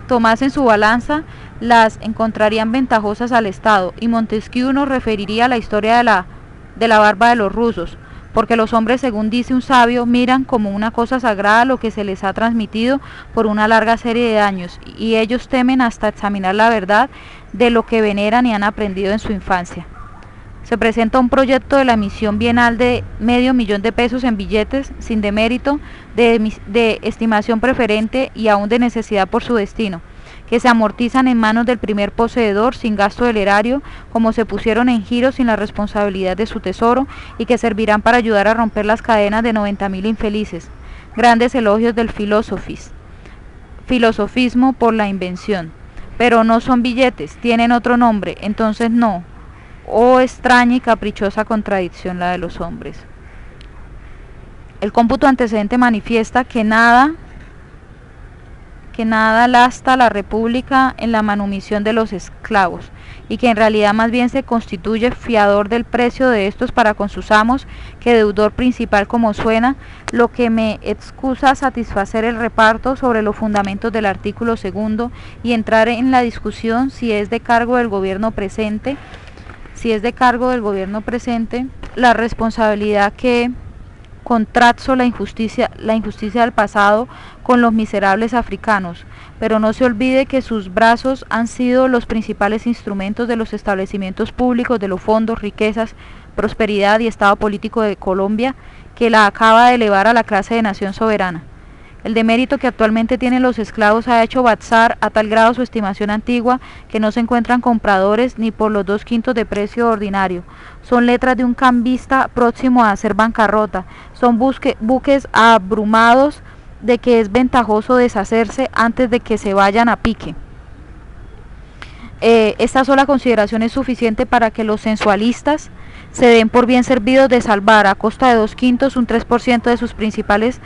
tomasen su balanza, las encontrarían ventajosas al Estado, y Montesquieu nos referiría a la historia de la barba de los rusos, porque los hombres, según dice un sabio, miran como una cosa sagrada lo que se les ha transmitido por una larga serie de años, y ellos temen hasta examinar la verdad de lo que veneran y han aprendido en su infancia. Se presenta un proyecto de la emisión bienal de $500.000 de pesos en billetes, sin demérito, de estimación preferente y aún de necesidad por su destino, que se amortizan en manos del primer poseedor sin gasto del erario, como se pusieron en giro sin la responsabilidad de su tesoro, y que servirán para ayudar a romper las cadenas de 90.000 infelices. Grandes elogios del filosofismo por la invención. pero no son billetes, tienen otro nombre, entonces no. Oh extraña y caprichosa contradicción la de los hombres. El cómputo antecedente manifiesta que nada lasta la República en la manumisión de los esclavos, y que en realidad más bien se constituye fiador del precio de estos para con sus amos que deudor principal, como suena, lo que me excusa satisfacer el reparto sobre los fundamentos del artículo segundo y entrar en la discusión si es de cargo del gobierno presente, la responsabilidad que contrazo la injusticia del pasado con los miserables africanos, pero no se olvide que sus brazos han sido los principales instrumentos de los establecimientos públicos, de los fondos, riquezas, prosperidad y estado político de Colombia, que la acaba de elevar a la clase de nación soberana. El demérito que actualmente tienen los esclavos ha hecho bazar a tal grado su estimación antigua que no se encuentran compradores ni por los 2/5 de precio ordinario. Son letras de un cambista próximo a hacer bancarrota. Son buques abrumados de que es ventajoso deshacerse antes de que se vayan a pique. Esta sola consideración es suficiente para que los sensualistas se den por bien servidos de salvar a costa de 2/5 un 3% de sus principales,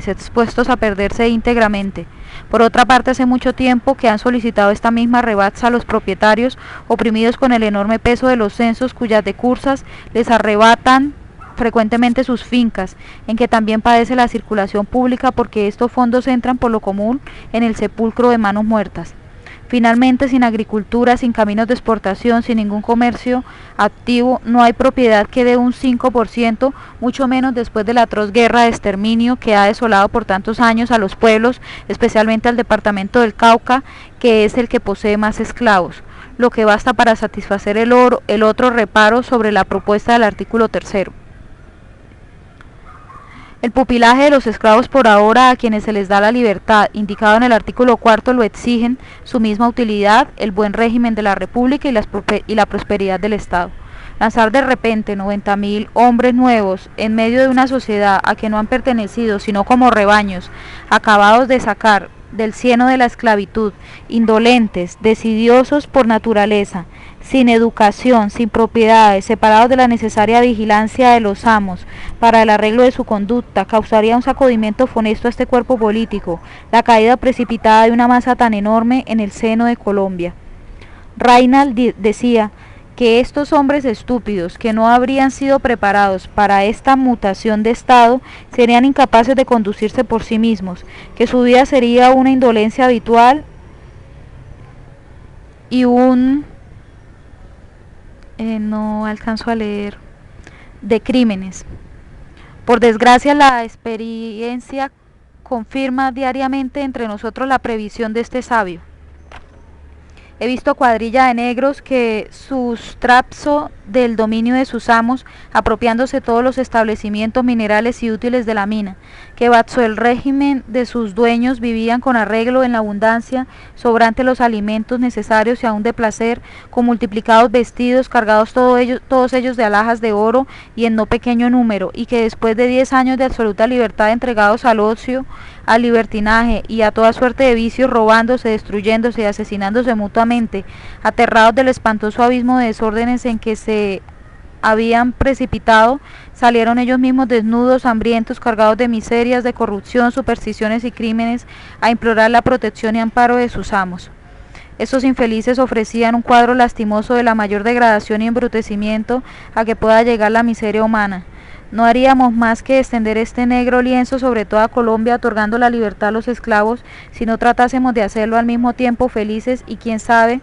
expuestos a perderse íntegramente. Por otra parte, hace mucho tiempo que han solicitado esta misma rebaja a los propietarios, oprimidos con el enorme peso de los censos, cuyas decursas les arrebatan frecuentemente sus fincas, en que también padece la circulación pública, porque estos fondos entran por lo común en el sepulcro de manos muertas. Finalmente, sin agricultura, sin caminos de exportación, sin ningún comercio activo, no hay propiedad que dé un 5%, mucho menos después de la atroz guerra de exterminio que ha desolado por tantos años a los pueblos, especialmente al departamento del Cauca, que es el que posee más esclavos, lo que basta para satisfacer el otro reparo sobre la propuesta del artículo 3. El pupilaje de los esclavos por ahora, a quienes se les da la libertad, indicado en el artículo 4, lo exigen su misma utilidad, el buen régimen de la República y la prosperidad del Estado. Lanzar de repente 90.000 hombres nuevos en medio de una sociedad a que no han pertenecido, sino como rebaños, acabados de sacar del cieno de la esclavitud, indolentes, desidiosos por naturaleza, sin educación, sin propiedades, separados de la necesaria vigilancia de los amos para el arreglo de su conducta, causaría un sacudimiento funesto a este cuerpo político, la caída precipitada de una masa tan enorme en el seno de Colombia. Raynal decía que estos hombres estúpidos, que no habrían sido preparados para esta mutación de estado, serían incapaces de conducirse por sí mismos, que su vida sería una indolencia habitual y no alcanzo a leer, de crímenes. Por desgracia, la experiencia confirma diariamente entre nosotros la previsión de este sabio. He visto cuadrilla de negros que sustrapso del dominio de sus amos, apropiándose todos los establecimientos minerales y útiles de la mina, que bajo el régimen de sus dueños vivían con arreglo en la abundancia, sobrante los alimentos necesarios y aún de placer, con multiplicados vestidos, cargados todos ellos de alhajas de oro y en no pequeño número, y que después de 10 años de absoluta libertad entregados al ocio, al libertinaje y a toda suerte de vicios, robándose, destruyéndose y asesinándose mutuamente, aterrados del espantoso abismo de desórdenes en que se habían precipitado, salieron ellos mismos desnudos, hambrientos, cargados de miserias, de corrupción, supersticiones y crímenes, a implorar la protección y amparo de sus amos. Estos infelices ofrecían un cuadro lastimoso de la mayor degradación y embrutecimiento a que pueda llegar la miseria humana. No haríamos más que extender este negro lienzo sobre toda Colombia, otorgando la libertad a los esclavos, si no tratásemos de hacerlo al mismo tiempo felices y, quién sabe,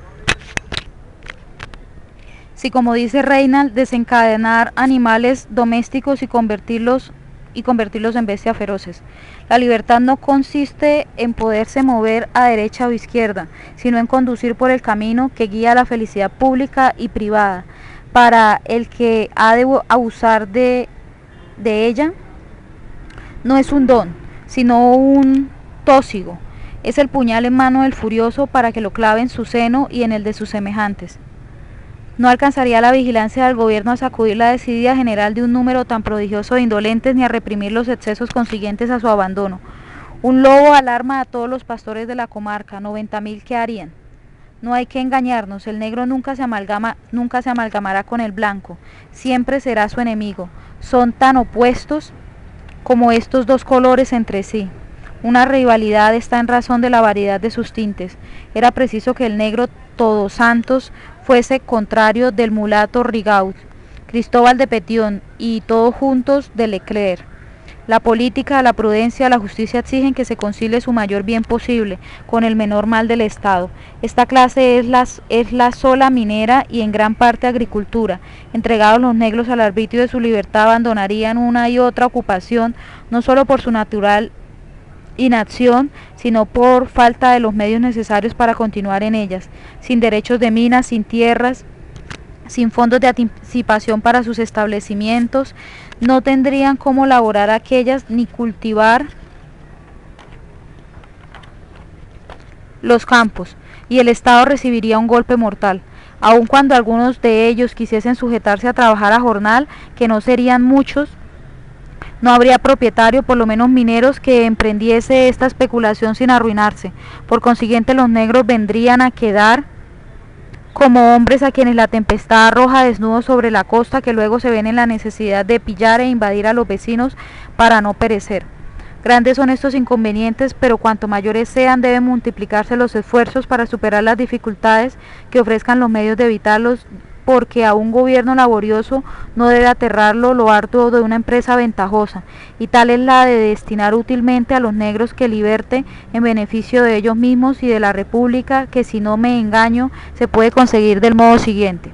si, como dice Raynal, desencadenar animales domésticos y convertirlos en bestias feroces. La libertad no consiste en poderse mover a derecha o izquierda, sino en conducir por el camino que guía a la felicidad pública y privada. Para el que ha de abusar de ella, no es un don, sino un tósigo, es el puñal en mano del furioso para que lo clave en su seno y en el de sus semejantes. No alcanzaría la vigilancia del gobierno a sacudir la desidia general de un número tan prodigioso de indolentes, ni a reprimir los excesos consiguientes a su abandono. Un lobo alarma a todos los pastores de la comarca. 90.000, ¿qué harían? No hay que engañarnos, el negro nunca se amalgamará con el blanco, siempre será su enemigo. Son tan opuestos como estos dos colores entre sí. Una rivalidad está en razón de la variedad de sus tintes. Era preciso que el negro Todos Santos fuese contrario del mulato Rigaud, Cristóbal de Petión y todos juntos de Leclerc. La política, la prudencia, la justicia exigen que se concilie su mayor bien posible con el menor mal del Estado. Esta clase es la sola minera y en gran parte agricultura. Entregados los negros al arbitrio de su libertad, abandonarían una y otra ocupación, no solo por su natural inacción, sino por falta de los medios necesarios para continuar en ellas, sin derechos de minas, sin tierras, sin fondos de anticipación para sus establecimientos, no tendrían cómo laborar aquellas ni cultivar los campos, y el Estado recibiría un golpe mortal. Aun cuando algunos de ellos quisiesen sujetarse a trabajar a jornal, que no serían muchos, no habría propietario, por lo menos mineros, que emprendiese esta especulación sin arruinarse. Por consiguiente, los negros vendrían a quedar como hombres a quienes la tempestad arroja desnudos sobre la costa, que luego se ven en la necesidad de pillar e invadir a los vecinos para no perecer. Grandes son estos inconvenientes, pero cuanto mayores sean, deben multiplicarse los esfuerzos para superar las dificultades que ofrezcan los medios de evitarlos, porque a un gobierno laborioso no debe aterrarlo lo arduo de una empresa ventajosa, y tal es la de destinar útilmente a los negros que liberte en beneficio de ellos mismos y de la República, que si no me engaño se puede conseguir del modo siguiente.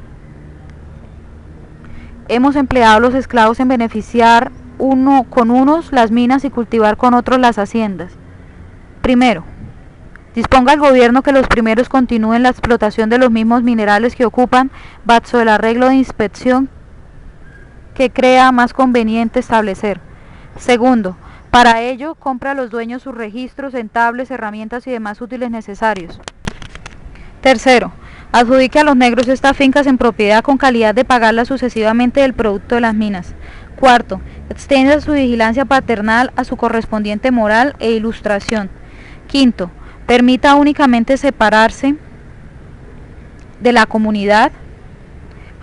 Hemos empleado a los esclavos en beneficiar con unos las minas y cultivar con otros las haciendas. Primero, disponga el gobierno que los primeros continúen la explotación de los mismos minerales que ocupan, bajo el arreglo de inspección que crea más conveniente establecer. Segundo, para ello compra a los dueños sus registros, entables, herramientas y demás útiles necesarios. Tercero, adjudique a los negros estas fincas en propiedad con calidad de pagarlas sucesivamente del producto de las minas. Cuarto, extienda su vigilancia paternal a su correspondiente moral e ilustración. Quinto, permita únicamente separarse de la comunidad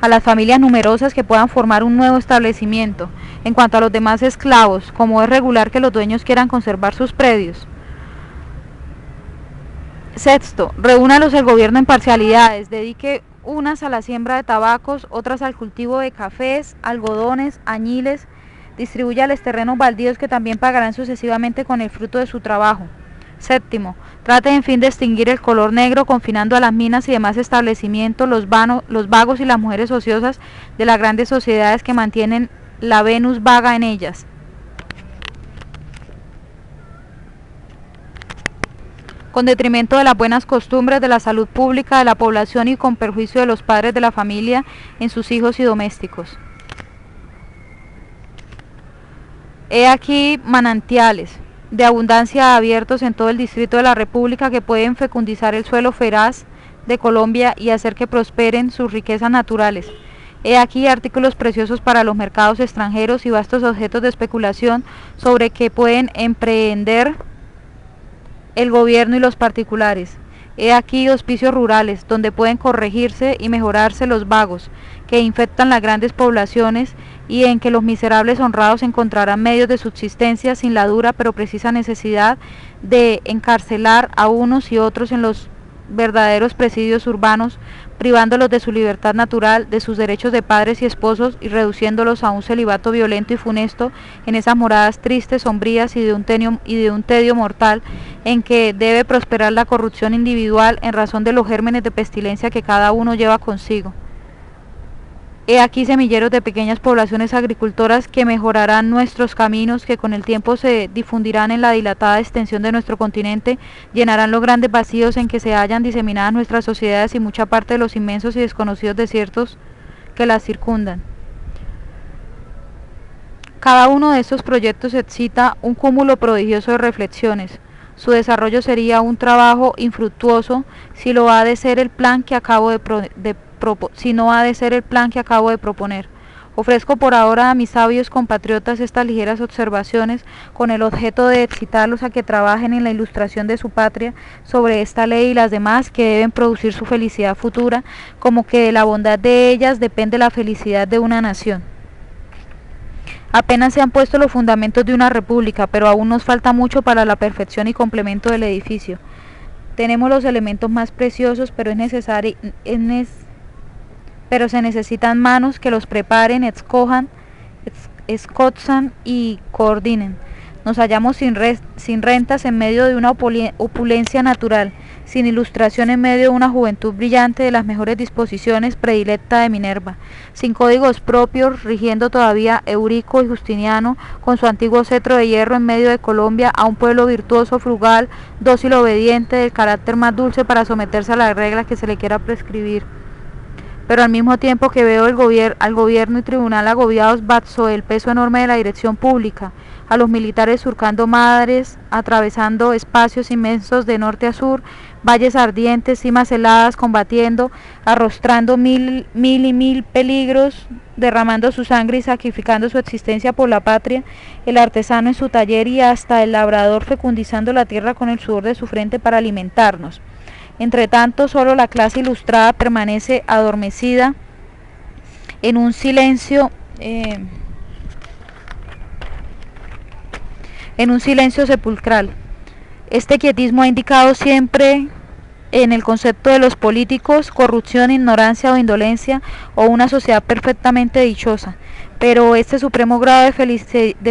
a las familias numerosas que puedan formar un nuevo establecimiento. En cuanto a los demás esclavos, como es regular que los dueños quieran conservar sus predios. Sexto, reúnalos el gobierno en parcialidades, dedique unas a la siembra de tabacos, otras al cultivo de cafés, algodones, añiles, distribúyales terrenos baldíos que también pagarán sucesivamente con el fruto de su trabajo. Séptimo, trate en fin de extinguir el color negro, confinando a las minas y demás establecimientos los vagos y las mujeres ociosas de las grandes sociedades que mantienen la Venus vaga en ellas. Con detrimento de las buenas costumbres, de la salud pública de la población y con perjuicio de los padres de la familia en sus hijos y domésticos. He aquí manantiales de abundancia abiertos en todo el distrito de la República que pueden fecundizar el suelo feraz de Colombia y hacer que prosperen sus riquezas naturales. He aquí artículos preciosos para los mercados extranjeros y vastos objetos de especulación sobre que pueden emprender el gobierno y los particulares. He aquí hospicios rurales, donde pueden corregirse y mejorarse los vagos, que infectan las grandes poblaciones, y en que los miserables honrados encontrarán medios de subsistencia sin la dura pero precisa necesidad de encarcelar a unos y otros en los verdaderos presidios urbanos, privándolos de su libertad natural, de sus derechos de padres y esposos, y reduciéndolos a un celibato violento y funesto en esas moradas tristes, sombrías y de un tedio mortal, en que debe prosperar la corrupción individual en razón de los gérmenes de pestilencia que cada uno lleva consigo. He aquí semilleros de pequeñas poblaciones agricultoras que mejorarán nuestros caminos, que con el tiempo se difundirán en la dilatada extensión de nuestro continente, llenarán los grandes vacíos en que se hallan diseminadas nuestras sociedades y mucha parte de los inmensos y desconocidos desiertos que las circundan. Cada uno de estos proyectos excita un cúmulo prodigioso de reflexiones. Su desarrollo sería un trabajo infructuoso si no ha de ser el plan que acabo de proponer. Ofrezco por ahora a mis sabios compatriotas estas ligeras observaciones con el objeto de excitarlos a que trabajen en la ilustración de su patria sobre esta ley y las demás que deben producir su felicidad futura, como que de la bondad de ellas depende la felicidad de una nación. Apenas se han puesto los fundamentos de una república, pero aún nos falta mucho para la perfección y complemento del edificio. Tenemos los elementos más preciosos, pero pero se necesitan manos que los preparen, escozan y coordinen. Nos hallamos sin rentas en medio de una opulencia natural, sin ilustración en medio de una juventud brillante de las mejores disposiciones, predilecta de Minerva, sin códigos propios, rigiendo todavía Eurico y Justiniano con su antiguo cetro de hierro en medio de Colombia, a un pueblo virtuoso, frugal, dócil, obediente, del carácter más dulce para someterse a las reglas que se le quiera prescribir. Pero al mismo tiempo que veo al gobierno y tribunal agobiados bajo el peso enorme de la dirección pública, a los militares surcando mares, atravesando espacios inmensos de norte a sur, valles ardientes, cimas heladas, combatiendo, arrostrando mil peligros, derramando su sangre y sacrificando su existencia por la patria, el artesano en su taller y hasta el labrador fecundizando la tierra con el sudor de su frente para alimentarnos. Entre tanto, solo la clase ilustrada permanece adormecida en un silencio sepulcral. Este quietismo ha indicado siempre en el concepto de los políticos corrupción, ignorancia o indolencia, o una sociedad perfectamente dichosa. Pero este supremo grado de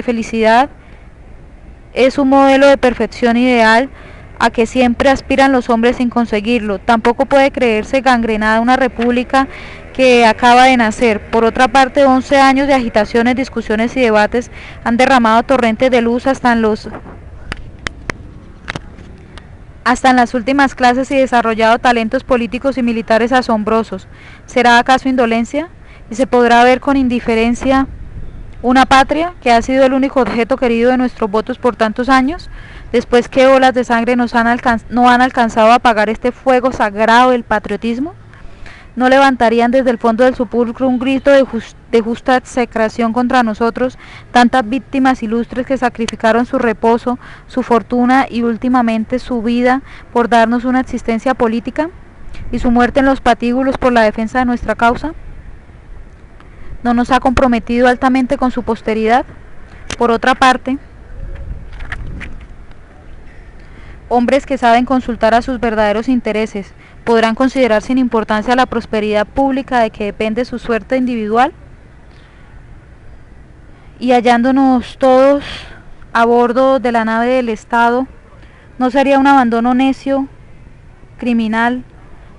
felicidad es un modelo de perfección ideal a que siempre aspiran los hombres sin conseguirlo. Tampoco puede creerse gangrenada una república que acaba de nacer. Por otra parte, 11 años de agitaciones, discusiones y debates han derramado torrentes de luz hasta en las últimas clases y desarrollado talentos políticos y militares asombrosos. ¿Será acaso indolencia? ¿Y se podrá ver con indiferencia una patria que ha sido el único objeto querido de nuestros votos por tantos años? Después que olas de sangre no han alcanzado a apagar este fuego sagrado del patriotismo, ¿no levantarían desde el fondo del sepulcro un grito de justa execración contra nosotros, tantas víctimas ilustres que sacrificaron su reposo, su fortuna y últimamente su vida por darnos una existencia política, y su muerte en los patíbulos por la defensa de nuestra causa? ¿No nos ha comprometido altamente con su posteridad? Por otra parte, hombres que saben consultar a sus verdaderos intereses, ¿podrán considerar sin importancia la prosperidad pública de que depende su suerte individual? Y hallándonos todos a bordo de la nave del Estado, ¿no sería un abandono necio, criminal,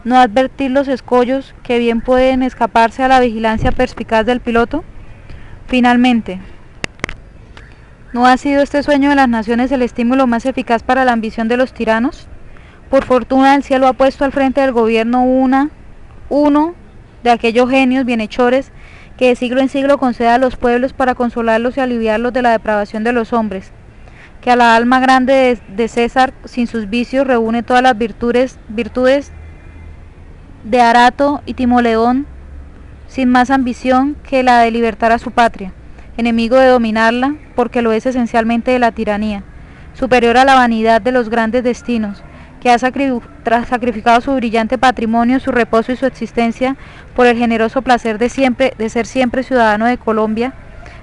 no advertir los escollos que bien pueden escaparse a la vigilancia perspicaz del piloto? Finalmente, ¿no ha sido este sueño de las naciones el estímulo más eficaz para la ambición de los tiranos? Por fortuna, el cielo ha puesto al frente del gobierno uno de aquellos genios bienhechores que de siglo en siglo concede a los pueblos para consolarlos y aliviarlos de la depravación de los hombres, que a la alma grande de César, sin sus vicios, reúne todas las virtudes de Arato y Timoleón, sin más ambición que la de libertar a su patria, enemigo de dominarla, porque lo es esencialmente de la tiranía, superior a la vanidad de los grandes destinos, que ha sacrificado su brillante patrimonio, su reposo y su existencia por el generoso placer de ser siempre ciudadano de Colombia,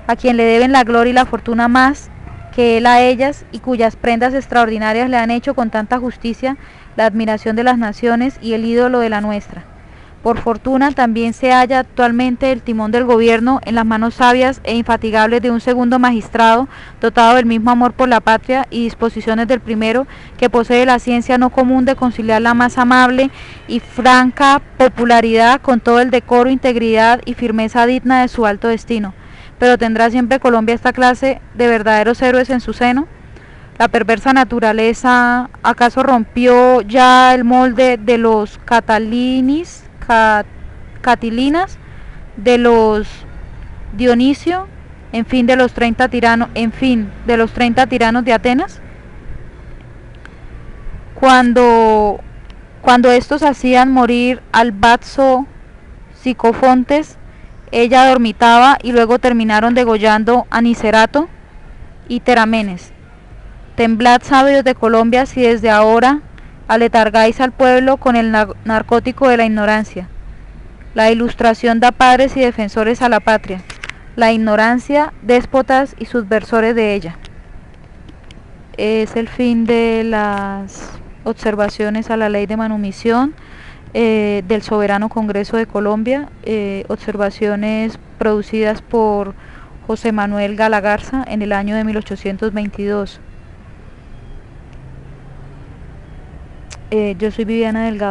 a quien le deben la gloria y la fortuna más que él a ellas, y cuyas prendas extraordinarias le han hecho con tanta justicia la admiración de las naciones y el ídolo de la nuestra. Por fortuna también se halla actualmente el timón del gobierno en las manos sabias e infatigables de un segundo magistrado, dotado del mismo amor por la patria y disposiciones del primero, que posee la ciencia no común de conciliar la más amable y franca popularidad con todo el decoro, integridad y firmeza digna de su alto destino. Pero ¿tendrá siempre Colombia esta clase de verdaderos héroes en su seno? ¿La perversa naturaleza acaso rompió ya el molde de los Catilinas, de los Dionisio, en fin de los 30 tiranos de Atenas? Cuando estos hacían morir al Batso Psicofontes, ella dormitaba y luego terminaron degollando a Nicerato y Teramenes. Temblad, sabios de Colombia, si desde ahora aletargáis al pueblo con el narcótico de la ignorancia. La ilustración da padres y defensores a la patria, la ignorancia, déspotas y subversores de ella. Es el fin de las observaciones a la ley de manumisión del Soberano Congreso de Colombia, observaciones producidas por José Manuel Galagarza en el año de 1822. Yo soy Viviana Delgado.